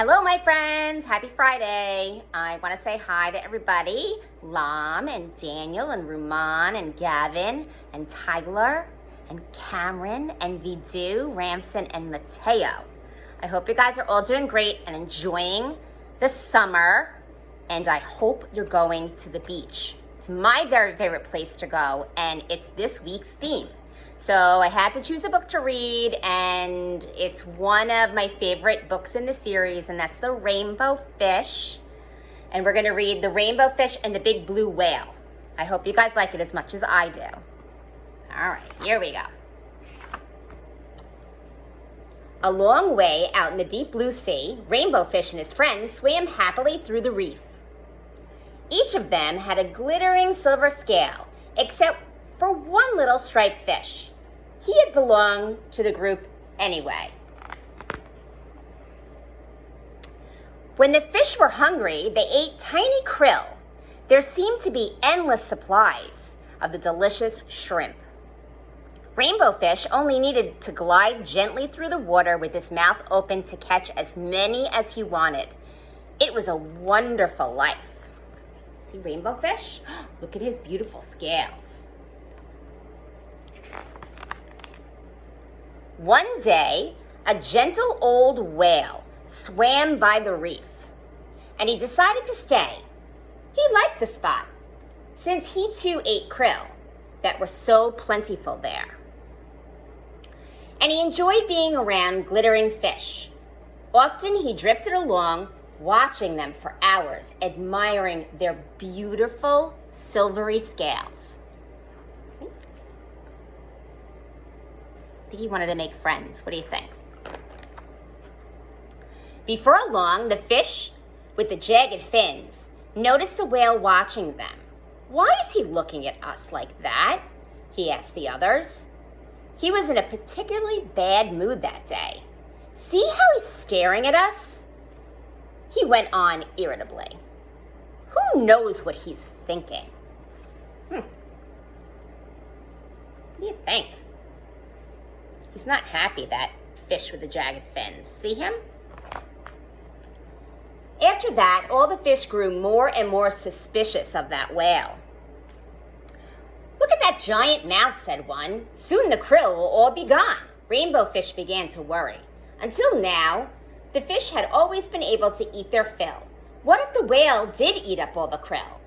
Hello, my friends. Happy Friday. I want to say hi to everybody. Lam and Daniel and Ruman and Gavin and Tyler and Cameron and Vidu, Ramson and Mateo. I hope you guys are all doing great and enjoying the summer. And I hope you're going to the beach. It's my very favorite place to go, and it's this week's theme. So I had to choose a book to read, and it's one of my favorite books in the series, and that's The Rainbow Fish. And we're going to read The Rainbow Fish and the Big Blue Whale. I hope you guys like it as much as I do. All right, here we go. A long way out in the deep blue sea, Rainbow Fish and his friends swam happily through the reef. Each of them had a glittering silver scale, except for one little striped fish. He had belonged to the group anyway. When the fish were hungry, they ate tiny krill. There seemed to be endless supplies of the delicious shrimp. Rainbow Fish only needed to glide gently through the water with his mouth open to catch as many as he wanted. It was a wonderful life. See Rainbow Fish? Look at his beautiful scales. One day, a gentle old whale swam by the reef, and he decided to stay. He liked the spot, since he too ate krill that were so plentiful there. And he enjoyed being around glittering fish. Often he drifted along, watching them for hours, admiring their beautiful silvery scales. I think he wanted to make friends. What do you think? Before long, the fish with the jagged fins noticed the whale watching them. "Why is he looking at us like that?" he asked the others. He was in a particularly bad mood that day. "See how he's staring at us?" he went on irritably. "Who knows what he's thinking?" What do you think? He's not happy, that fish with the jagged fins. See him? After that, all the fish grew more and more suspicious of that whale. "Look at that giant mouth," said one. "Soon the krill will all be gone." Rainbow Fish began to worry. Until now, the fish had always been able to eat their fill. What if the whale did eat up all the krill?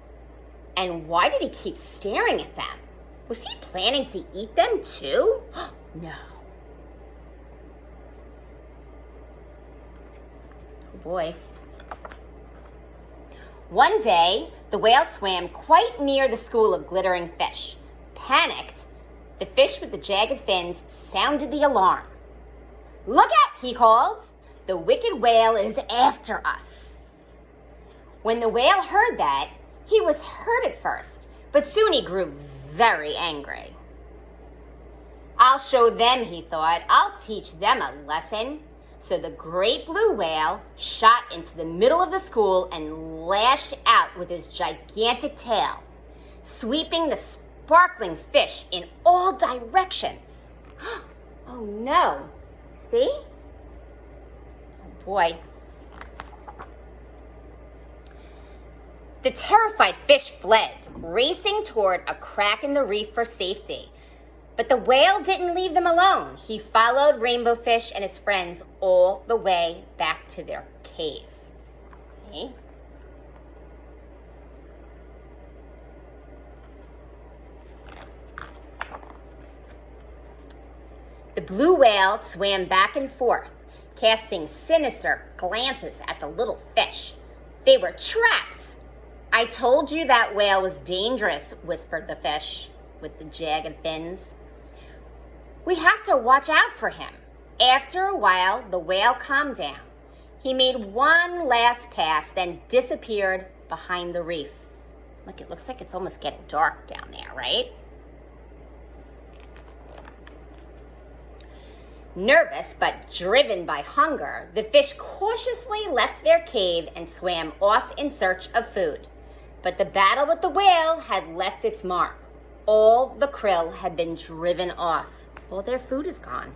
And why did he keep staring at them? Was he planning to eat them too? No. Oh boy. One day, the whale swam quite near the school of glittering fish. Panicked, the fish with the jagged fins sounded the alarm. "Look out," he called. "The wicked whale is after us." When the whale heard that, he was hurt at first, but soon he grew very angry. "I'll show them," he thought. "I'll teach them a lesson." So the great blue whale shot into the middle of the school and lashed out with his gigantic tail, sweeping the sparkling fish in all directions. Oh no, see? Oh boy. The terrified fish fled, racing toward a crack in the reef for safety. But the whale didn't leave them alone. He followed Rainbow Fish and his friends all the way back to their cave. See? The blue whale swam back and forth, casting sinister glances at the little fish. They were trapped. "I told you that whale was dangerous," whispered the fish with the jagged fins. "We have to watch out for him." After a while, the whale calmed down. He made one last pass, then disappeared behind the reef. Look, it looks like it's almost getting dark down there, right? Nervous but driven by hunger, the fish cautiously left their cave and swam off in search of food. But the battle with the whale had left its mark. All the krill had been driven off. All their food is gone.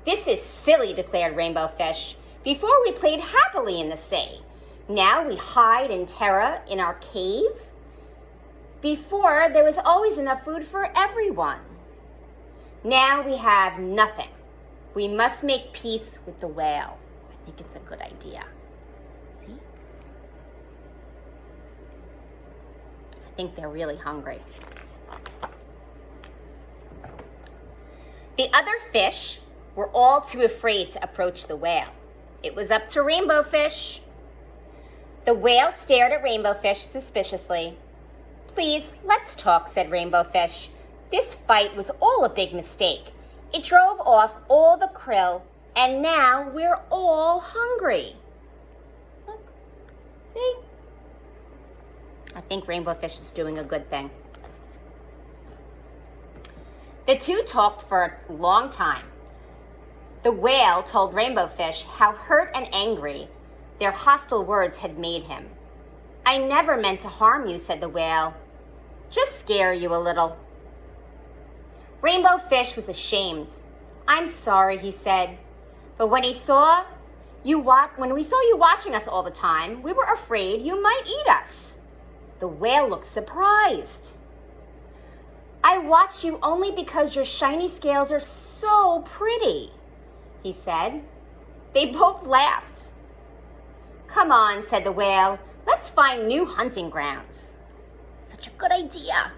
"This is silly," declared Rainbow Fish. Before we played happily in the sea. Now we hide in terror in our cave. Before, there was always enough food for everyone. Now we have nothing. We must make peace with the whale. I think it's a good idea. See? I think they're really hungry. The other fish were all too afraid to approach the whale. It was up to Rainbow Fish. The whale stared at Rainbow Fish suspiciously. "Please, let's talk," said Rainbow Fish. "This fight was all a big mistake. It drove off all the krill, and now we're all hungry." Look, see? I think Rainbow Fish is doing a good thing. The two talked for a long time. The whale told Rainbow Fish how hurt and angry their hostile words had made him. "I never meant to harm you," said the whale. "Just scare you a little." Rainbow Fish was ashamed. "I'm sorry," he said. "But when we saw you watching us all the time, we were afraid you might eat us." The whale looked surprised. "I watched you only because your shiny scales are so pretty," he said. They both laughed. "Come on," said the whale. "Let's find new hunting grounds." Such a good idea.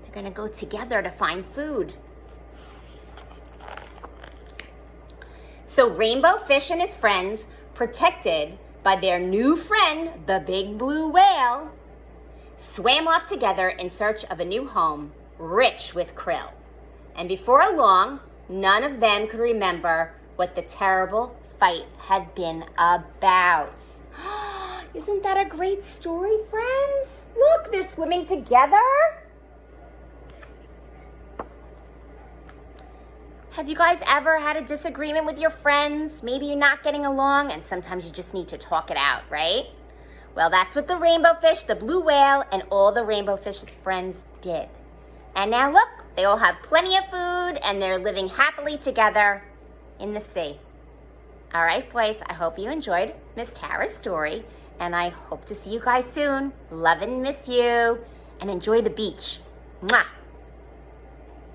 They're going to go together to find food. So Rainbow Fish and his friends, protected by their new friend, the big blue whale, swam off together in search of a new home, rich with krill. And before long, none of them could remember what the terrible fight had been about. Isn't that a great story, friends? Look, they're swimming together. Have you guys ever had a disagreement with your friends? Maybe you're not getting along and sometimes you just need to talk it out, right? Well, that's what the Rainbow Fish, the blue whale, and all the Rainbow Fish's friends did. And now look, they all have plenty of food and they're living happily together in the sea. All right, boys, I hope you enjoyed Miss Tara's story, and I hope to see you guys soon. Love and miss you, and enjoy the beach. Mwah!